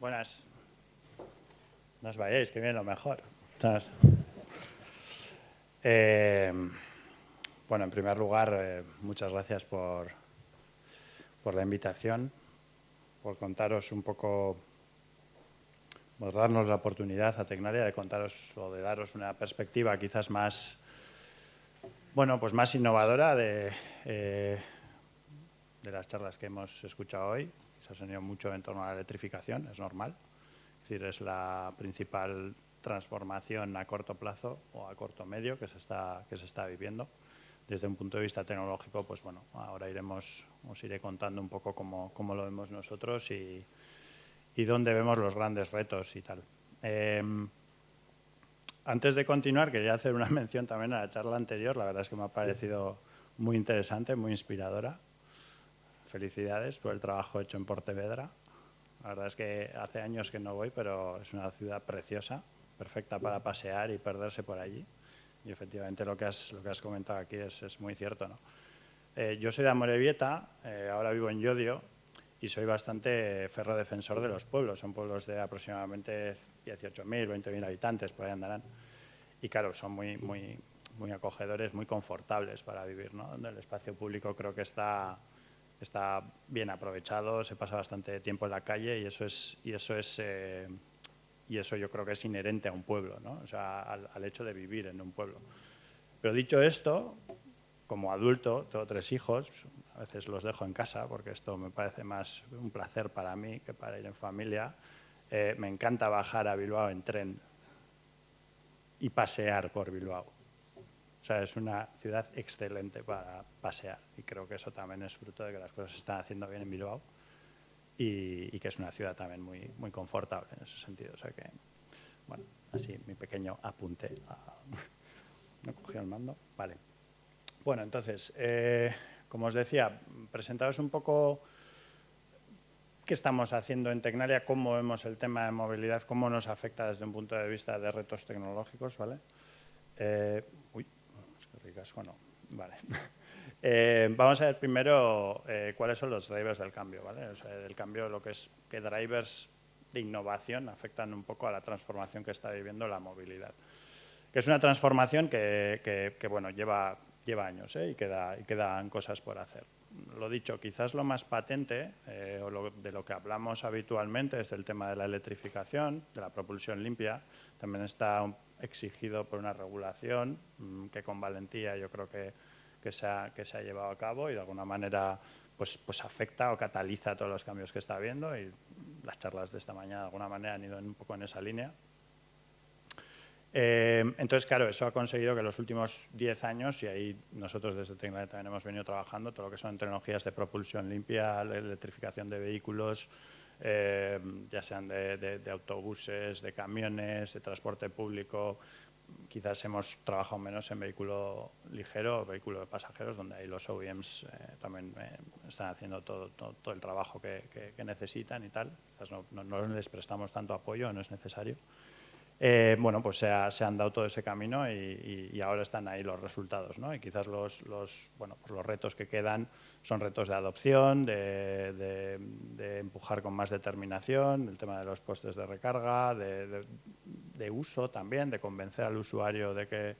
Buenas. No os vayáis, que viene lo mejor. ¿Sabes? Bueno, en primer lugar, muchas gracias por la invitación, por contaros un poco, por darnos la oportunidad a Tecnalia de contaros o de daros una perspectiva quizás más, bueno, pues más innovadora de las charlas que hemos escuchado hoy. Se ha sonido mucho en torno a la electrificación, es normal. Es decir, es la principal transformación a corto plazo o a corto medio que se está viviendo. Desde un punto de vista tecnológico, pues bueno, ahora os iré contando un poco cómo lo vemos nosotros y dónde vemos los grandes retos y tal. Antes de continuar, quería hacer una mención también a la charla anterior. La verdad es que me ha parecido muy interesante, muy inspiradora. Felicidades por el trabajo hecho en Pontevedra. La verdad es que hace años que no voy, pero es una ciudad preciosa, perfecta para pasear y perderse por allí. Y efectivamente lo que has comentado aquí es muy cierto, ¿no? Yo soy de Amorebieta, ahora vivo en Llodio y soy bastante ferro defensor de los pueblos. Son pueblos de aproximadamente 18.000, 20.000 habitantes, por ahí andarán. Y claro, son muy acogedores, muy confortables para vivir, ¿no? Donde el espacio público creo que está bien aprovechado, se pasa bastante tiempo en la calle y eso yo creo que es inherente a un pueblo, ¿no? O sea, al hecho de vivir en un pueblo. Pero dicho esto, como adulto, tengo 3 hijos, a veces los dejo en casa porque esto me parece más un placer para mí que para ir en familia. Me encanta bajar a Bilbao en tren y pasear por Bilbao. O sea, es una ciudad excelente para pasear y creo que eso también es fruto de que las cosas se están haciendo bien en Bilbao y que es una ciudad también muy confortable en ese sentido. O sea que, bueno, así mi pequeño apunte. ¿No cogió el mando? Vale. Bueno, entonces, como os decía, presentaros un poco qué estamos haciendo en Tecnalia, cómo vemos el tema de movilidad, cómo nos afecta desde un punto de vista de retos tecnológicos, ¿vale? Uy, es que ricasco no. Vale. Vamos a ver primero cuáles son los drivers del cambio, ¿vale? O sea, del cambio, lo que es qué drivers de innovación afectan un poco a la transformación que está viviendo la movilidad. Que es una transformación que bueno, lleva años y quedan cosas por hacer. Lo dicho, quizás lo más patente de lo que hablamos habitualmente es el tema de la electrificación, de la propulsión limpia. También está exigido por una regulación que con valentía yo creo que se ha llevado a cabo y de alguna manera pues afecta o cataliza todos los cambios que está habiendo y las charlas de esta mañana de alguna manera han ido un poco en esa línea. Entonces, claro, eso ha conseguido que en los últimos 10 años, y ahí nosotros desde Tecnalia también hemos venido trabajando, todo lo que son tecnologías de propulsión limpia, la electrificación de vehículos, ya sean de autobuses, de camiones, de transporte público. Quizás hemos trabajado menos en vehículo ligero o vehículo de pasajeros, donde ahí los OEMs también están haciendo todo el trabajo que necesitan y tal. Quizás no les prestamos tanto apoyo, no es necesario. Bueno, pues se han dado todo ese camino y ahora están ahí los resultados, ¿no? Y quizás los retos que quedan son retos de adopción, de empujar con más determinación, el tema de los postes de recarga, de uso también, de convencer al usuario de que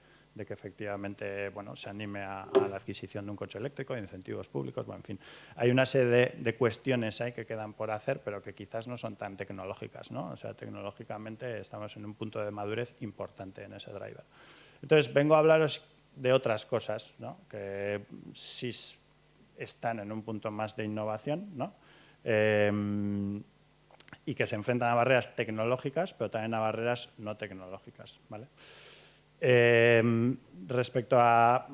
efectivamente bueno, se anime a la adquisición de un coche eléctrico, de incentivos públicos, bueno, en fin. Hay una serie de cuestiones ahí que quedan por hacer, pero que quizás no son tan tecnológicas, ¿no? O sea, tecnológicamente estamos en un punto de madurez importante en ese driver. Entonces, vengo a hablaros de otras cosas, ¿no? Que sí están en un punto más de innovación, ¿no? Y que se enfrentan a barreras tecnológicas, pero también a barreras no tecnológicas, ¿vale? Respecto a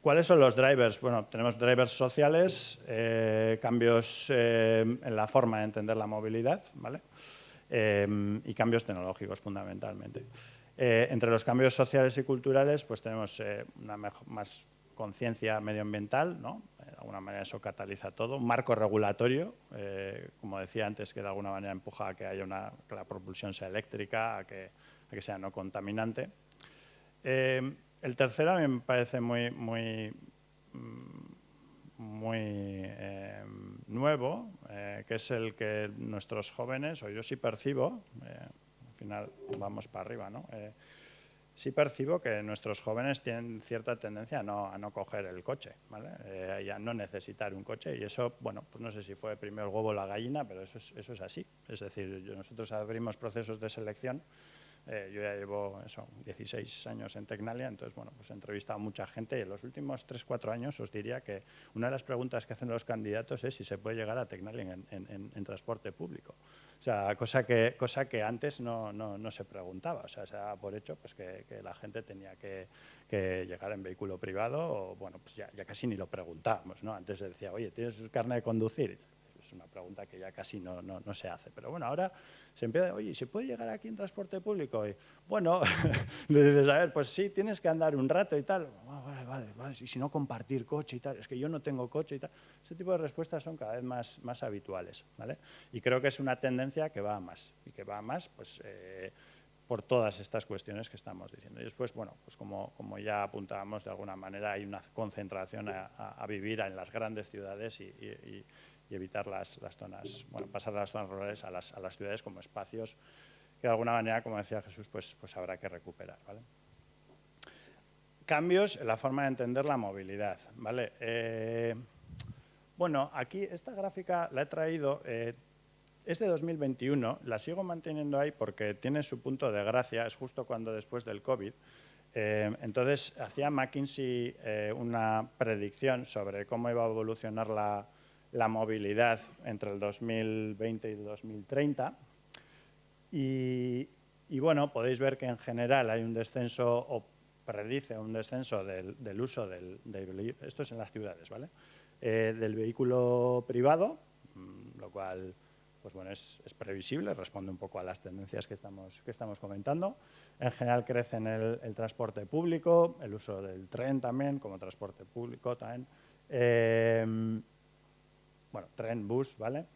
cuáles son los drivers, bueno, tenemos drivers sociales, cambios en la forma de entender la movilidad, ¿vale? Y cambios tecnológicos fundamentalmente. Entre los cambios sociales y culturales, pues tenemos una más conciencia medioambiental, ¿no? De alguna manera eso cataliza todo. Un marco regulatorio, como decía antes, que de alguna manera empuja a que haya que la propulsión sea eléctrica, a que sea no contaminante. El tercero a mí me parece muy nuevo, que es el que nuestros jóvenes, o yo sí percibo, al final vamos para arriba, ¿no? Sí percibo que nuestros jóvenes tienen cierta tendencia a no coger el coche, ¿vale? Y a no necesitar un coche, y eso, bueno, pues no sé si fue primero el huevo o la gallina, pero eso es así. Es decir, nosotros abrimos procesos de selección. Yo ya llevo 16 años en Tecnalia, entonces, bueno, pues he entrevistado a mucha gente y en los últimos 3-4 años os diría que una de las preguntas que hacen los candidatos es si se puede llegar a Tecnalia en transporte público. O sea, cosa que antes no se preguntaba. O sea, se daba por hecho pues, que la gente tenía que llegar en vehículo privado o, bueno, pues ya casi ni lo preguntábamos, ¿no? Antes se decía, oye, ¿tienes carnet de conducir? Es una pregunta que ya casi no se hace. Pero bueno, ahora se empieza, oye, ¿se puede llegar aquí en transporte público? Y bueno, le dices, a ver, pues sí, tienes que andar un rato y tal. Vale, y si no compartir coche y tal, es que yo no tengo coche y tal. Ese tipo de respuestas son cada vez más habituales, ¿vale? Y creo que es una tendencia que va a más, y que va a más, pues, por todas estas cuestiones que estamos diciendo. Y después, bueno, pues como ya apuntábamos, de alguna manera hay una concentración a vivir en las grandes ciudades y evitar las zonas, bueno, pasar de las zonas rurales a las ciudades como espacios que de alguna manera, como decía Jesús, pues habrá que recuperar, ¿vale? Cambios en la forma de entender la movilidad, ¿vale? Bueno, aquí esta gráfica la he traído, es de 2021, la sigo manteniendo ahí porque tiene su punto de gracia, es justo cuando después del COVID. Entonces, hacía McKinsey una predicción sobre cómo iba a evolucionar la movilidad entre el 2020 y el 2030. Y bueno, podéis ver que en general hay un descenso, o predice un descenso del uso esto es en las ciudades, ¿vale? Del vehículo privado, lo cual, pues bueno, es previsible, responde un poco a las tendencias que estamos comentando. En general crece en el transporte público, el uso del tren también como transporte público también. Bueno, tren, bus, ¿vale?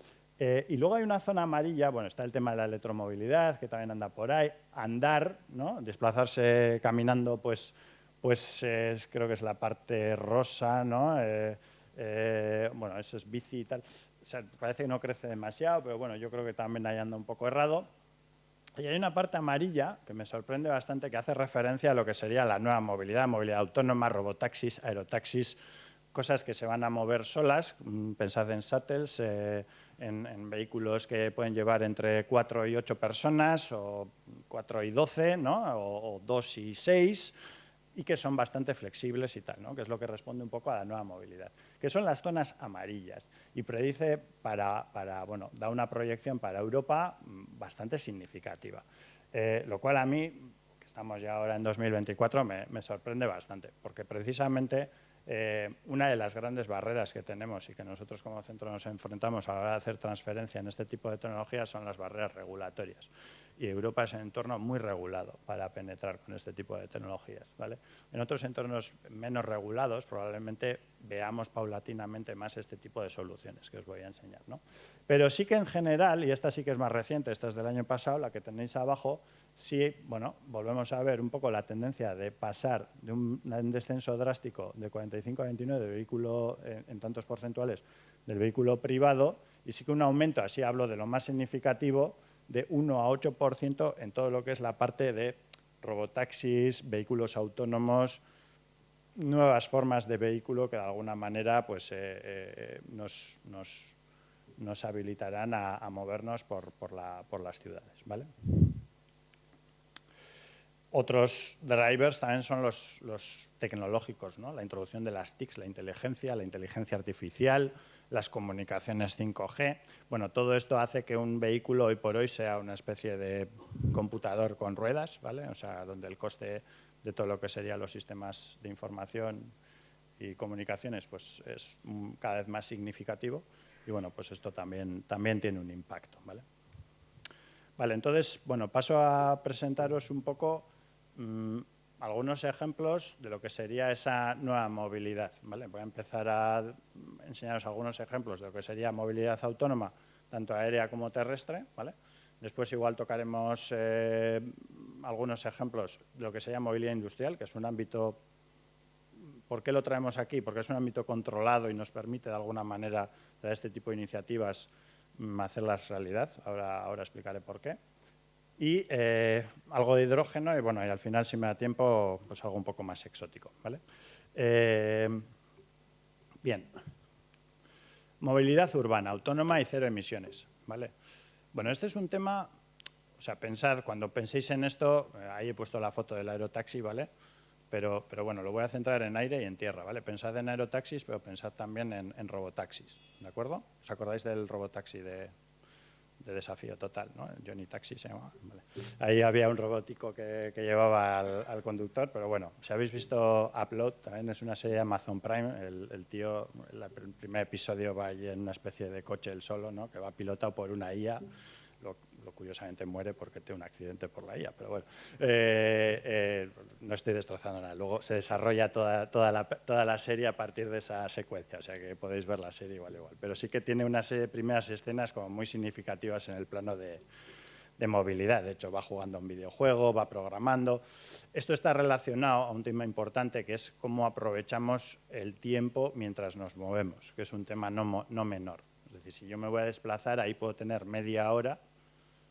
Y luego hay una zona amarilla, bueno, está el tema de la electromovilidad, que también anda por ahí. Andar, ¿no? Desplazarse caminando, pues creo que es la parte rosa, ¿no? Bueno, eso es bici y tal. O sea, parece que no crece demasiado, pero bueno, yo creo que también ahí anda un poco errado. Y hay una parte amarilla que me sorprende bastante, que hace referencia a lo que sería la nueva movilidad, movilidad autónoma, robotaxis, aerotaxis, cosas que se van a mover solas. Pensad en shuttles, en vehículos que pueden llevar entre 4 y 8 personas, o 4 y 12, ¿no? O 2 y 6, y que son bastante flexibles y tal, ¿no? Que es lo que responde un poco a la nueva movilidad, que son las zonas amarillas, y predice bueno, da una proyección para Europa bastante significativa, lo cual a mí, que estamos ya ahora en 2024, me sorprende bastante, porque precisamente una de las grandes barreras que tenemos y que nosotros como centro nos enfrentamos a la hora de hacer transferencia en este tipo de tecnologías son las barreras regulatorias. Y Europa es un entorno muy regulado para penetrar con este tipo de tecnologías, ¿vale? En otros entornos menos regulados probablemente veamos paulatinamente más este tipo de soluciones que os voy a enseñar, ¿no? Pero sí que en general, y esta sí que es más reciente, esta es del año pasado, la que tenéis abajo, sí, bueno, volvemos a ver un poco la tendencia de pasar de un descenso drástico de 45 a 29 de vehículo en tantos porcentuales del vehículo privado, y sí que un aumento, así hablo de lo más significativo, de 1 a 8% en todo lo que es la parte de robotaxis, vehículos autónomos, nuevas formas de vehículo que de alguna manera pues, nos habilitarán a movernos por las ciudades, ¿vale? Otros drivers también son los tecnológicos, ¿no? La introducción de las TICs, la inteligencia artificial, las comunicaciones 5G. Bueno, todo esto hace que un vehículo hoy por hoy sea una especie de computador con ruedas, ¿vale? O sea, donde el coste de todo lo que serían los sistemas de información y comunicaciones pues es cada vez más significativo, y bueno, pues esto también tiene un impacto, ¿vale? Vale, entonces, bueno, paso a presentaros un poco algunos ejemplos de lo que sería esa nueva movilidad, ¿vale? Voy a empezar a enseñaros algunos ejemplos de lo que sería movilidad autónoma, tanto aérea como terrestre, ¿vale? Después igual tocaremos algunos ejemplos de lo que sería movilidad industrial, que es un ámbito ¿Por qué lo traemos aquí? Porque es un ámbito controlado y nos permite de alguna manera traer este tipo de iniciativas, hacerlas realidad. Ahora explicaré por qué. Y algo de hidrógeno y, bueno, y al final, si me da tiempo, pues algo un poco más exótico, ¿vale? Bien. Movilidad urbana, autónoma y cero emisiones, ¿vale? Bueno, este es un tema, o sea, pensad, cuando penséis en esto, ahí he puesto la foto del aerotaxi, ¿vale? Pero bueno, lo voy a centrar en aire y en tierra, ¿vale? Pensad en aerotaxis, pero pensad también en robotaxis, ¿de acuerdo? ¿Os acordáis del robotaxi de Desafío Total, ¿no? Johnny Taxi se llama. Vale. Ahí había un robótico que llevaba al conductor, pero bueno, si habéis visto Upload, también es una serie de Amazon Prime, el tío, el primer episodio va allí en una especie de coche él solo, ¿no? Que va pilotado por una IA, lo curiosamente muere porque tiene un accidente por la IA, pero bueno, no estoy destrozando nada. Luego se desarrolla toda la serie a partir de esa secuencia, o sea que podéis ver la serie igual. Pero sí que tiene una serie de primeras escenas como muy significativas en el plano de movilidad. De hecho, va jugando a un videojuego, va programando. Esto está relacionado a un tema importante que es cómo aprovechamos el tiempo mientras nos movemos, que es un tema no menor. Es decir, si yo me voy a desplazar, ahí puedo tener media hora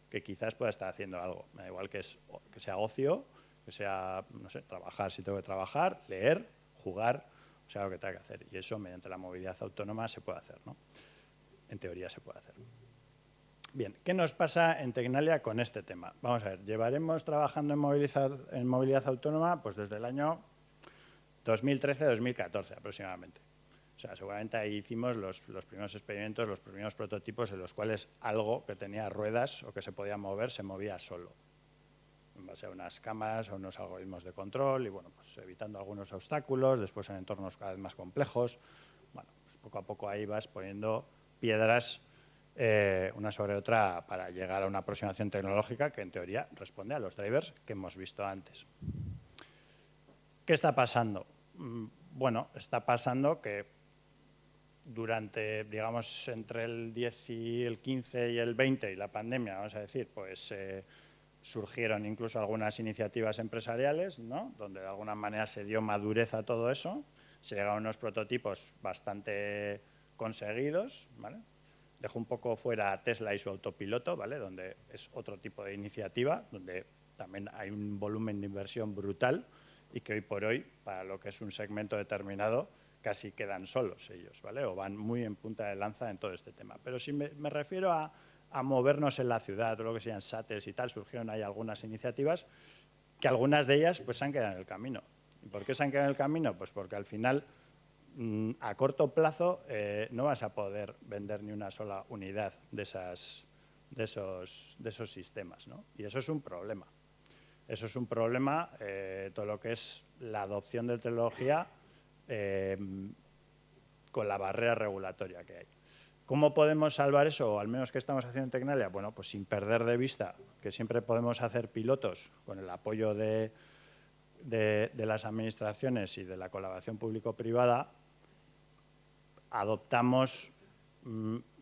que quizás pueda estar haciendo algo. Me da igual que sea ocio, que sea, no sé, trabajar si tengo que trabajar, leer, jugar, o sea, lo que tenga que hacer. Y eso, mediante la movilidad autónoma, se puede hacer, ¿no? En teoría se puede hacer. Bien, ¿qué nos pasa en Tecnalia con este tema? Vamos a ver, llevaremos trabajando en movilidad autónoma pues desde el año 2013-2014 aproximadamente. O sea, seguramente ahí hicimos los primeros experimentos, los primeros prototipos en los cuales algo que tenía ruedas o que se podía mover se movía solo, en base a unas cámaras, a unos algoritmos de control y, bueno, pues evitando algunos obstáculos, después en entornos cada vez más complejos. Bueno, pues poco a poco ahí vas poniendo piedras una sobre otra para llegar a una aproximación tecnológica que en teoría responde a los drivers que hemos visto antes. ¿Qué está pasando? Bueno, está pasando que durante, digamos, entre el 10 y el 15 y el 20 y la pandemia, vamos a decir, pues surgieron incluso algunas iniciativas empresariales, ¿no? Donde de alguna manera se dio madurez a todo eso, se llegaron a unos prototipos bastante conseguidos, ¿vale? Dejo un poco fuera Tesla y su autopiloto, ¿vale? Donde es otro tipo de iniciativa, donde también hay un volumen de inversión brutal y que hoy por hoy, para lo que es un segmento determinado, casi quedan solos ellos, ¿vale? O van muy en punta de lanza en todo este tema. Pero si me refiero a movernos en la ciudad, todo lo que sean shuttles y tal, surgieron ahí algunas iniciativas que algunas de ellas pues se han quedado en el camino. ¿Y por qué se han quedado en el camino? Pues porque al final, a corto plazo, no vas a poder vender ni una sola unidad de esos sistemas, ¿no? Y eso es un problema. Eso es un problema, todo lo que es la adopción de tecnología con la barrera regulatoria que hay. ¿Cómo podemos salvar eso? O al menos, ¿qué estamos haciendo en Tecnalia? Bueno, pues sin perder de vista que siempre podemos hacer pilotos con el apoyo de las administraciones y de la colaboración público-privada, adoptamos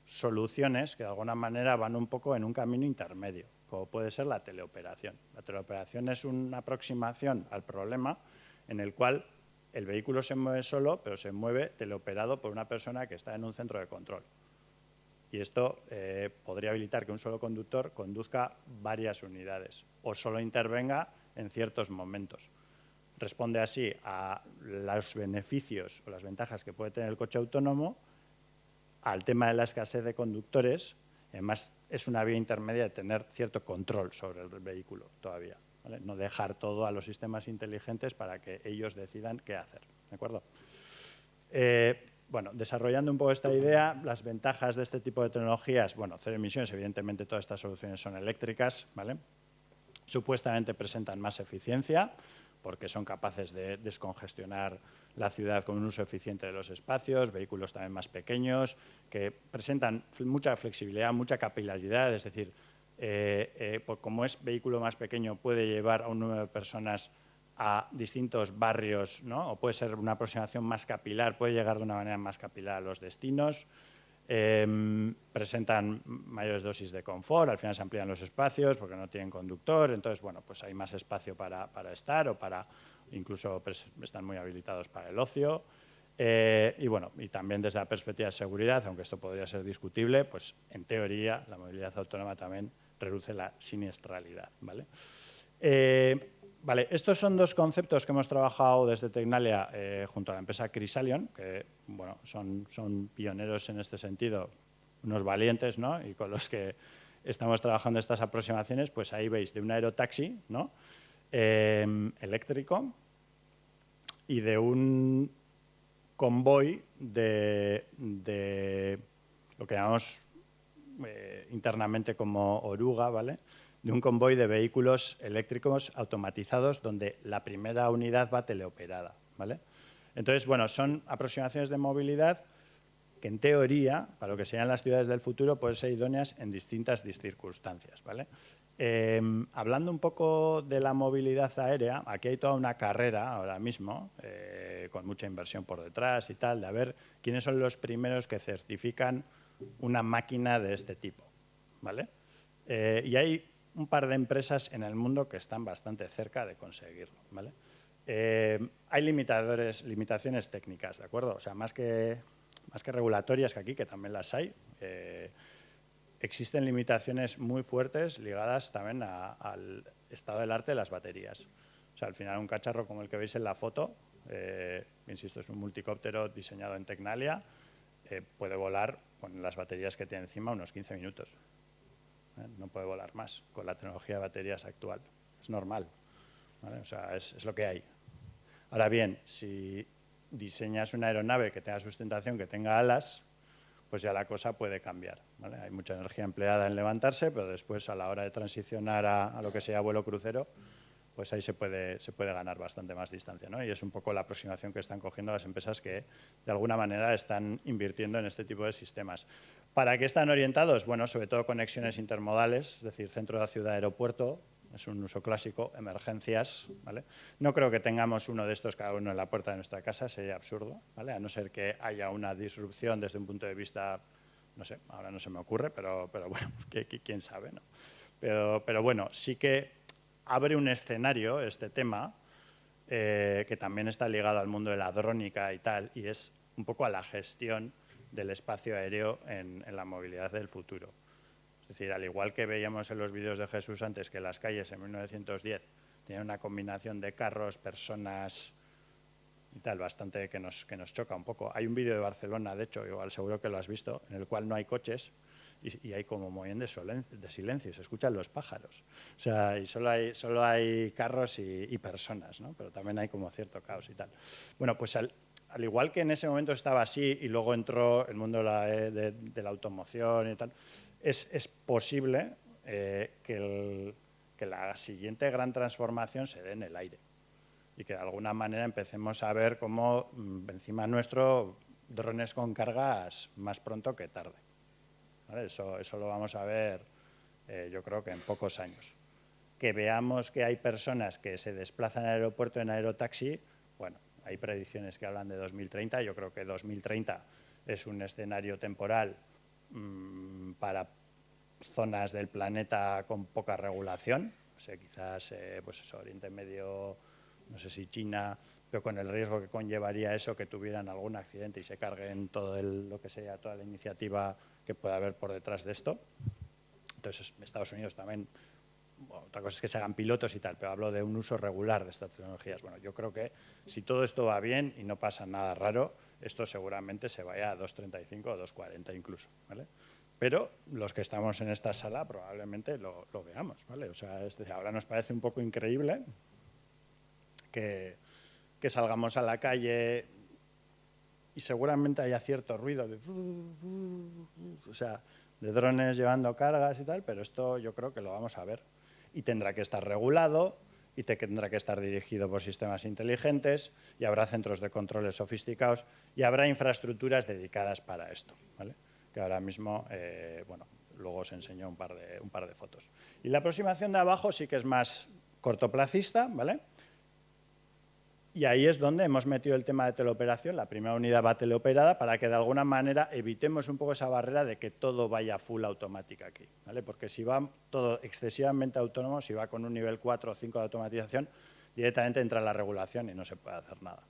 soluciones que de alguna manera van un poco en un camino intermedio, como puede ser la teleoperación. La teleoperación es una aproximación al problema en el cual el vehículo se mueve solo, pero se mueve teleoperado por una persona que está en un centro de control. Y esto podría habilitar que un solo conductor conduzca varias unidades o solo intervenga en ciertos momentos. Responde así a los beneficios o las ventajas que puede tener el coche autónomo, al tema de la escasez de conductores. Además, es una vía intermedia de tener cierto control sobre el vehículo todavía, ¿vale? No dejar todo a los sistemas inteligentes para que ellos decidan qué hacer, ¿de acuerdo? Bueno, desarrollando un poco esta idea, las ventajas de este tipo de tecnologías, bueno, cero emisiones, evidentemente todas estas soluciones son eléctricas, ¿vale? Supuestamente presentan más eficiencia porque son capaces de descongestionar la ciudad con un uso eficiente de los espacios, vehículos también más pequeños, que presentan mucha flexibilidad, mucha capilaridad, es decir, como es vehículo más pequeño puede llevar a un número de personas a distintos barrios, ¿no? O puede ser una aproximación más capilar, puede llegar de una manera más capilar a los destinos. Presentan mayores dosis de confort, al final se amplían los espacios porque no tienen conductor, entonces, bueno, pues hay más espacio para estar o incluso están muy habilitados para el ocio. Y bueno, y también desde la perspectiva de seguridad, aunque esto podría ser discutible, pues en teoría la movilidad autónoma también reduce la siniestralidad, ¿vale? Vale, estos son dos conceptos que hemos trabajado desde Tecnalia junto a la empresa Crisalion, que bueno, son pioneros en este sentido, unos valientes, ¿no? Y con los que estamos trabajando estas aproximaciones, pues ahí veis de un aerotaxi, ¿no? Eléctrico y de un convoy de lo que llamamos internamente como oruga, ¿vale? De un convoy de vehículos eléctricos automatizados donde la primera unidad va teleoperada, ¿vale? Entonces, bueno, son aproximaciones de movilidad que en teoría, para lo que sean las ciudades del futuro, pueden ser idóneas en distintas circunstancias, ¿vale? Hablando un poco de la movilidad aérea, aquí hay toda una carrera ahora mismo, con mucha inversión por detrás y tal, de a ver quiénes son los primeros que certifican una máquina de este tipo, ¿vale? Y hay un par de empresas en el mundo que están bastante cerca de conseguirlo, ¿vale? Hay limitaciones técnicas, ¿de acuerdo? O sea, más que regulatorias, que aquí, que también las hay, existen limitaciones muy fuertes ligadas también al estado del arte de las baterías. O sea, al final un cacharro como el que veis en la foto, insisto, es un multicóptero diseñado en Tecnalia, puede volar con las baterías que tiene encima unos 15 minutos. No puede volar más con la tecnología de baterías actual. Es normal, ¿vale? O sea, es lo que hay. Ahora bien, si diseñas una aeronave que tenga sustentación, que tenga alas, pues ya la cosa puede cambiar, ¿vale? Hay mucha energía empleada en levantarse, pero después a la hora de transicionar a lo que sea vuelo crucero, pues ahí se puede ganar bastante más distancia, ¿no? Y es un poco la aproximación que están cogiendo las empresas que de alguna manera están invirtiendo en este tipo de sistemas. ¿Para qué están orientados? Bueno, sobre todo conexiones intermodales, es decir, centro de la ciudad, aeropuerto, es un uso clásico, emergencias, ¿vale? No creo que tengamos uno de estos cada uno en la puerta de nuestra casa, sería absurdo, ¿vale? A no ser que haya una disrupción desde un punto de vista, no sé, ahora no se me ocurre, pero bueno, quién sabe, ¿no? Pero bueno, sí que abre un escenario, este tema, que también está ligado al mundo de la drónica y tal, y es un poco a la gestión del espacio aéreo en la movilidad del futuro. Es decir, al igual que veíamos en los vídeos de Jesús antes, que las calles en 1910 tenían una combinación de carros, personas y tal, bastante que nos choca un poco. Hay un vídeo de Barcelona, de hecho, igual seguro que lo has visto, en el cual no hay coches, y hay como movimiento de silencio, se escuchan los pájaros. O sea, y solo hay carros y personas, ¿no? Pero también hay como cierto caos y tal. Bueno, pues al igual que en ese momento estaba así y luego entró el mundo de la automoción y tal, es posible que la siguiente gran transformación se dé en el aire y que de alguna manera empecemos a ver cómo encima nuestro drones con cargas más pronto que tarde. ¿Vale? Eso lo vamos a ver, yo creo que en pocos años. Que veamos que hay personas que se desplazan al aeropuerto en aerotaxi, bueno, hay predicciones que hablan de 2030, yo creo que 2030 es un escenario temporal para zonas del planeta con poca regulación, o sea, quizás pues eso, Oriente Medio, no sé si China, pero con el riesgo que conllevaría eso, que tuvieran algún accidente y se carguen todo lo que sea, toda la iniciativa que pueda haber por detrás de esto. Entonces, Estados Unidos también, bueno, otra cosa es que se hagan pilotos y tal, pero hablo de un uso regular de estas tecnologías. Bueno, yo creo que si todo esto va bien y no pasa nada raro, esto seguramente se vaya a 2.35 o 2.40 incluso, ¿vale? Pero los que estamos en esta sala probablemente lo veamos, ¿vale? O sea, ahora nos parece un poco increíble que salgamos a la calle y seguramente haya cierto ruido de, o sea, de drones llevando cargas y tal, pero esto yo creo que lo vamos a ver. Y tendrá que estar regulado y tendrá que estar dirigido por sistemas inteligentes y habrá centros de controles sofisticados y habrá infraestructuras dedicadas para esto, ¿vale? Que ahora mismo, bueno, luego os enseño un par de fotos. Y la aproximación de abajo sí que es más cortoplacista, ¿vale? Y ahí es donde hemos metido el tema de teleoperación, la primera unidad va teleoperada para que de alguna manera evitemos un poco esa barrera de que todo vaya full automática aquí, ¿vale? Porque si va todo excesivamente autónomo, si va con un nivel 4 o 5 de automatización, directamente entra la regulación y no se puede hacer nada.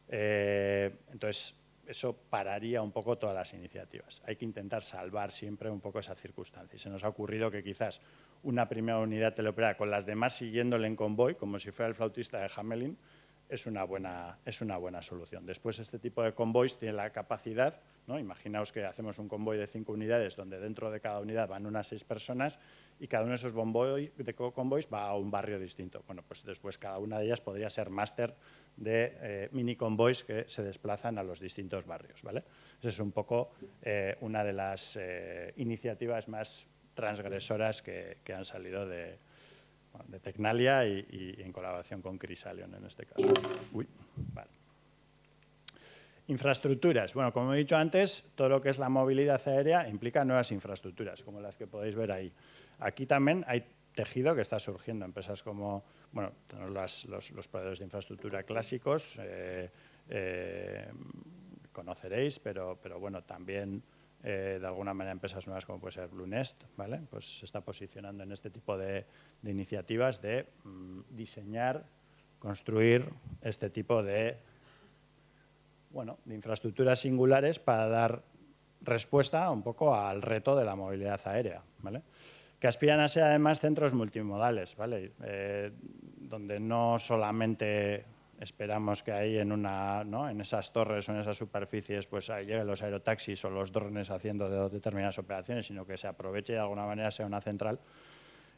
Entonces, eso pararía un poco todas las iniciativas. Hay que intentar salvar siempre un poco esa circunstancia. Y se nos ha ocurrido que quizás una primera unidad teleoperada con las demás siguiéndole en convoy, como si fuera el flautista de Hamelin, es una buena solución. Después, este tipo de convoys tiene la capacidad, ¿no? Imaginaos que hacemos un convoy de 5 unidades donde dentro de cada unidad van unas 6 personas y cada uno de esos convoys va a un barrio distinto. Bueno, pues después cada una de ellas podría ser máster de mini convoys que se desplazan a los distintos barrios, ¿vale? Esa es un poco una de las iniciativas más transgresoras que han salido de Tecnalia y en colaboración con Crisalion en este caso. Vale. Infraestructuras. Bueno, como he dicho antes, todo lo que es la movilidad aérea implica nuevas infraestructuras, como las que podéis ver ahí. Aquí también hay tejido que está surgiendo, empresas como, bueno, tenemos los proveedores de infraestructura clásicos, conoceréis, pero bueno, también de alguna manera empresas nuevas como puede ser Bluenest, ¿vale? Pues se está posicionando en este tipo de iniciativas de diseñar, construir este tipo de infraestructuras singulares para dar respuesta un poco al reto de la movilidad aérea, ¿vale? Que aspiran a ser además centros multimodales, ¿vale? Donde no solamente esperamos que ahí en esas torres o en esas superficies pues ahí lleguen los aerotaxis o los drones haciendo determinadas operaciones, sino que se aproveche y de alguna manera sea una central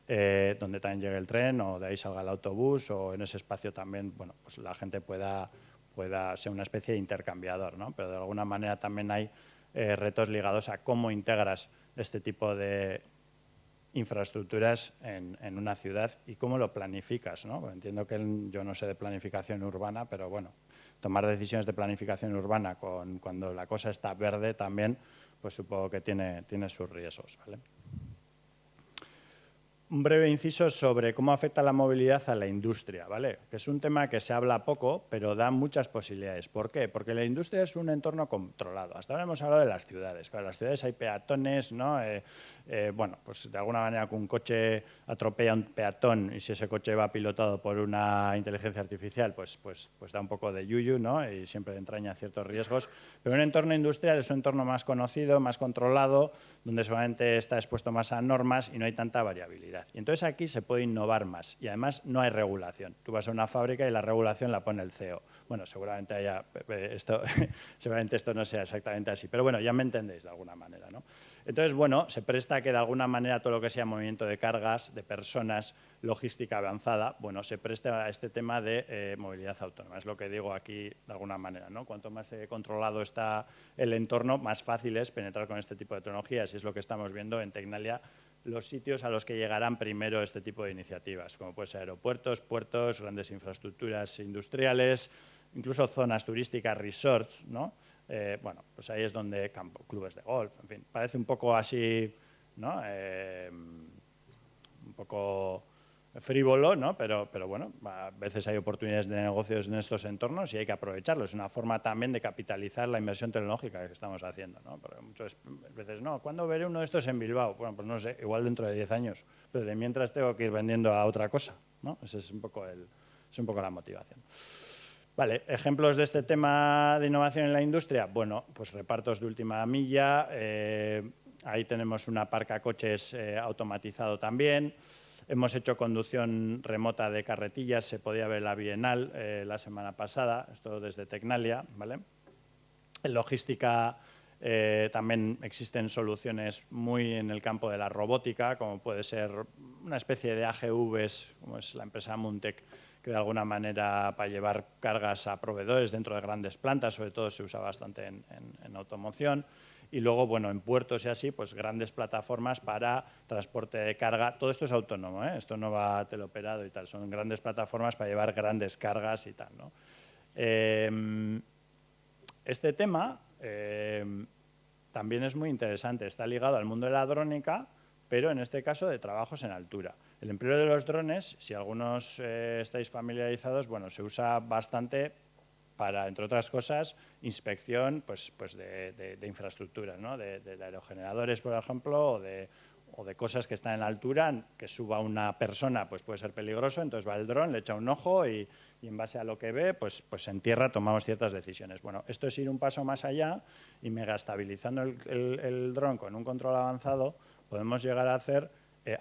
donde también llegue el tren o de ahí salga el autobús o en ese espacio también pues la gente pueda ser una especie de intercambiador, ¿no? Pero de alguna manera también hay retos ligados a cómo integras este tipo de infraestructuras en una ciudad y cómo lo planificas, ¿no? Entiendo que yo no sé de planificación urbana, pero bueno, tomar decisiones de planificación urbana cuando la cosa está verde también, pues supongo que tiene sus riesgos, ¿vale? Un breve inciso sobre cómo afecta la movilidad a la industria, ¿vale? Que es un tema que se habla poco, pero da muchas posibilidades. ¿Por qué? Porque la industria es un entorno controlado. Hasta ahora hemos hablado de las ciudades. Claro, en las ciudades hay peatones, ¿no? Bueno, pues de alguna manera que un coche atropella a un peatón y si ese coche va pilotado por una inteligencia artificial, pues da un poco de yuyu, ¿no? Y siempre entraña ciertos riesgos. Pero un entorno industrial es un entorno más conocido, más controlado, donde solamente está expuesto más a normas y no hay tanta variabilidad. Y entonces aquí se puede innovar más y además no hay regulación. Tú vas a una fábrica y la regulación la pone el CEO. Bueno, seguramente seguramente esto no sea exactamente así, pero bueno, ya me entendéis de alguna manera, ¿no? Entonces, bueno, se presta que de alguna manera todo lo que sea movimiento de cargas, de personas, logística avanzada, bueno, se preste a este tema de movilidad autónoma. Es lo que digo aquí de alguna manera, ¿no? Cuanto más controlado está el entorno, más fácil es penetrar con este tipo de tecnologías y es lo que estamos viendo en Tecnalia, los sitios a los que llegarán primero este tipo de iniciativas, como pueden ser aeropuertos, puertos, grandes infraestructuras industriales, incluso zonas turísticas, resorts, ¿no? Bueno, pues ahí es donde clubes de golf, en fin, parece un poco así, ¿no? Un poco frívolo, ¿no? Pero bueno, a veces hay oportunidades de negocios en estos entornos y hay que aprovecharlo. Es una forma también de capitalizar la inversión tecnológica que estamos haciendo, ¿no? Porque muchas veces, no, ¿cuándo veré uno de estos en Bilbao? Bueno, pues no sé, igual dentro de 10 años, pero de mientras tengo que ir vendiendo a otra cosa, ¿no? Esa es un poco la motivación. Vale, ejemplos de este tema de innovación en la industria. Bueno, pues repartos de última milla. Ahí tenemos una parca coches automatizado también. Hemos hecho conducción remota de carretillas. Se podía ver la Bienal la semana pasada. Esto desde Tecnalia, ¿vale? En logística también existen soluciones muy en el campo de la robótica, como puede ser una especie de AGVs, como es la empresa Muntec, que de alguna manera para llevar cargas a proveedores dentro de grandes plantas, sobre todo se usa bastante en automoción. Y luego, bueno, en puertos y así, pues grandes plataformas para transporte de carga. Todo esto es autónomo, ¿eh? Esto no va teleoperado y tal. Son grandes plataformas para llevar grandes cargas y tal, ¿no? Este tema también es muy interesante. Está ligado al mundo de la drónica, pero en este caso de trabajos en altura. El empleo de los drones, si algunos estáis familiarizados, bueno, se usa bastante para, entre otras cosas, inspección pues de infraestructuras, ¿no? de aerogeneradores, por ejemplo, o de cosas que están en altura, que suba una persona pues puede ser peligroso, entonces va el dron, le echa un ojo y en base a lo que ve, pues en tierra tomamos ciertas decisiones. Bueno, esto es ir un paso más allá y megastabilizando el dron con un control avanzado podemos llegar a hacer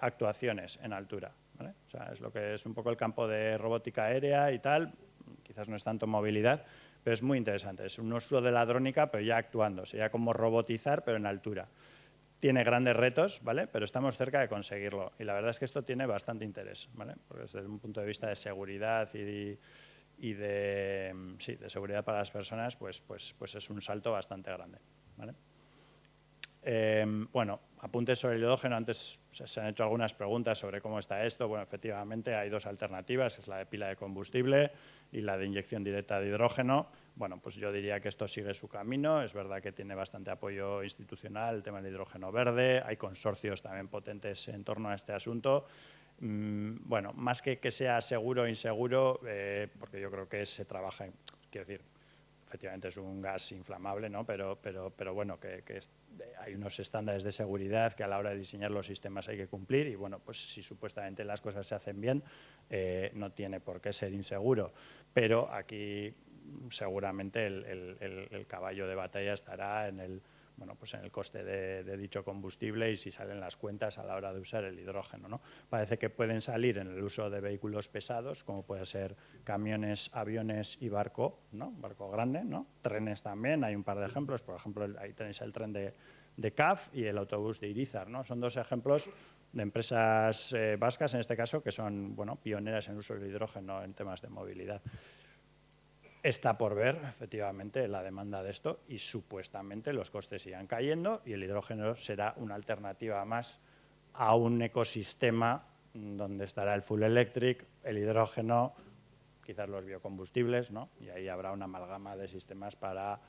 actuaciones en altura, ¿vale? O sea, es lo que es un poco el campo de robótica aérea y tal, quizás no es tanto movilidad, pero es muy interesante. Es un uso de la drónica, pero ya actuando, sería como robotizar, pero en altura. Tiene grandes retos, ¿vale? Pero estamos cerca de conseguirlo. Y la verdad es que esto tiene bastante interés, ¿vale? Porque desde un punto de vista de seguridad y de seguridad para las personas, pues es un salto bastante grande, ¿vale? Bueno, apuntes sobre el hidrógeno. Antes se han hecho algunas preguntas sobre cómo está esto. Bueno, efectivamente hay dos alternativas, es la de pila de combustible y la de inyección directa de hidrógeno. Bueno, pues yo diría que esto sigue su camino. Es verdad que tiene bastante apoyo institucional el tema del hidrógeno verde. Hay consorcios también potentes en torno a este asunto. Bueno, más que sea seguro o inseguro, porque yo creo que se trabaja, quiero decir, efectivamente es un gas inflamable, ¿no? Pero bueno, hay unos estándares de seguridad que a la hora de diseñar los sistemas hay que cumplir y bueno, pues si supuestamente las cosas se hacen bien, no tiene por qué ser inseguro. Pero aquí seguramente el caballo de batalla estará en el coste de dicho combustible y si salen las cuentas a la hora de usar el hidrógeno, ¿no? Parece que pueden salir en el uso de vehículos pesados, como puede ser camiones, aviones y barco, ¿no? Barco grande, ¿no? Trenes también, hay un par de ejemplos, por ejemplo, ahí tenéis el tren de CAF y el autobús de Irizar, ¿no? Son dos ejemplos de empresas vascas, en este caso, que son, bueno, pioneras en el uso del hidrógeno en temas de movilidad. Está por ver, efectivamente, la demanda de esto y supuestamente los costes irán cayendo y el hidrógeno será una alternativa más a un ecosistema donde estará el full electric, el hidrógeno, quizás los biocombustibles, ¿no? Y ahí habrá una amalgama de sistemas para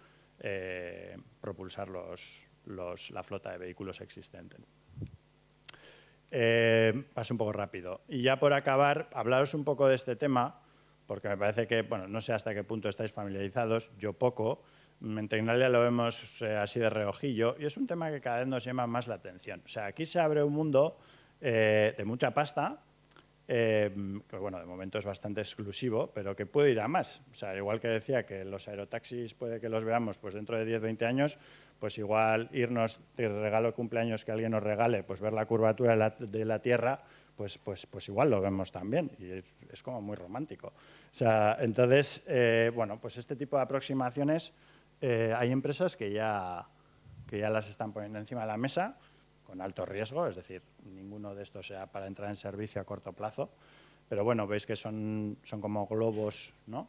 propulsar la flota de vehículos existente. Paso un poco rápido. Y ya por acabar, hablaros un poco de este tema, porque me parece que, bueno, no sé hasta qué punto estáis familiarizados, yo poco. En Tecnalia lo vemos así de reojillo y es un tema que cada vez nos llama más la atención. O sea, aquí se abre un mundo de mucha pasta, que bueno, de momento es bastante exclusivo, pero que puede ir a más. O sea, igual que decía que los aerotaxis puede que los veamos pues dentro de 10, 20 años, pues igual irnos de regalo de cumpleaños que alguien nos regale, pues ver la curvatura de la Tierra, pues igual lo vemos también y es como muy romántico. O sea, entonces, bueno, pues este tipo de aproximaciones hay empresas que ya las están poniendo encima de la mesa con alto riesgo, es decir, ninguno de estos sea para entrar en servicio a corto plazo, pero bueno, veis que son como globos, ¿no?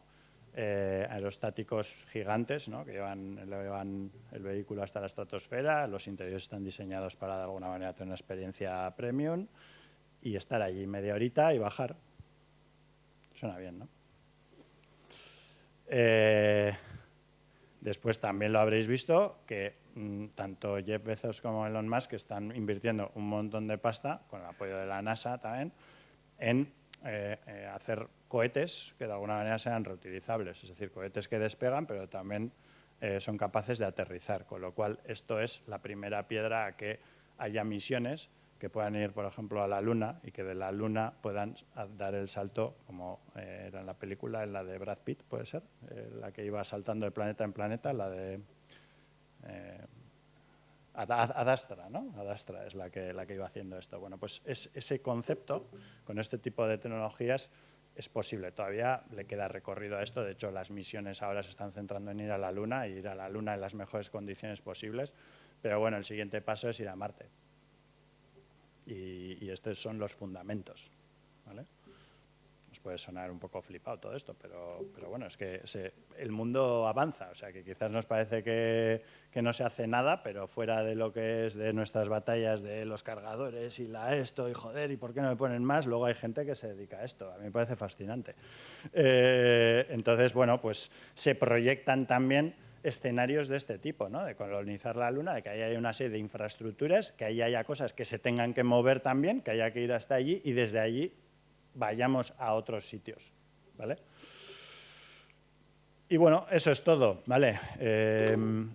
Aerostáticos gigantes, ¿no? Que llevan el vehículo hasta la estratosfera, los interiores están diseñados para de alguna manera tener una experiencia premium y estar allí media horita y bajar. Suena bien, ¿no? Después también lo habréis visto que tanto Jeff Bezos como Elon Musk están invirtiendo un montón de pasta, con el apoyo de la NASA también, en hacer cohetes que de alguna manera sean reutilizables, es decir, cohetes que despegan pero también son capaces de aterrizar, con lo cual esto es la primera piedra a que haya misiones que puedan ir, por ejemplo, a la Luna y que de la Luna puedan dar el salto, como era en la película, en la de Brad Pitt, puede ser, la que iba saltando de planeta en planeta, la de Ad Astra, ¿no? Ad Astra es la que iba haciendo esto. Bueno, pues ese concepto, con este tipo de tecnologías, es posible. Todavía le queda recorrido a esto. De hecho, las misiones ahora se están centrando en ir a la Luna y ir a la Luna en las mejores condiciones posibles. Pero bueno, el siguiente paso es ir a Marte. Y estos son los fundamentos, ¿vale? Os puede sonar un poco flipado todo esto, pero bueno, es que el mundo avanza, o sea que quizás nos parece que no se hace nada, pero fuera de lo que es de nuestras batallas de los cargadores y esto y joder, ¿y por qué no me ponen más? Luego hay gente que se dedica a esto, a mí me parece fascinante. Entonces, bueno, pues se proyectan también escenarios de este tipo, ¿no? De colonizar la Luna, de que ahí haya una serie de infraestructuras, que ahí haya cosas que se tengan que mover también, que haya que ir hasta allí y desde allí vayamos a otros sitios, ¿vale? Y bueno, eso es todo, ¿vale?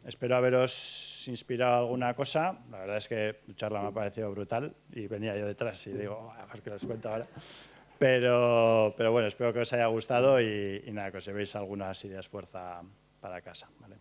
Espero haberos inspirado alguna cosa. La verdad es que tu charla me ha parecido brutal y venía yo detrás y digo, a ver qué os cuento ahora. Pero bueno, espero que os haya gustado y nada, que os llevéis algunas ideas fuerza para casa, ¿vale?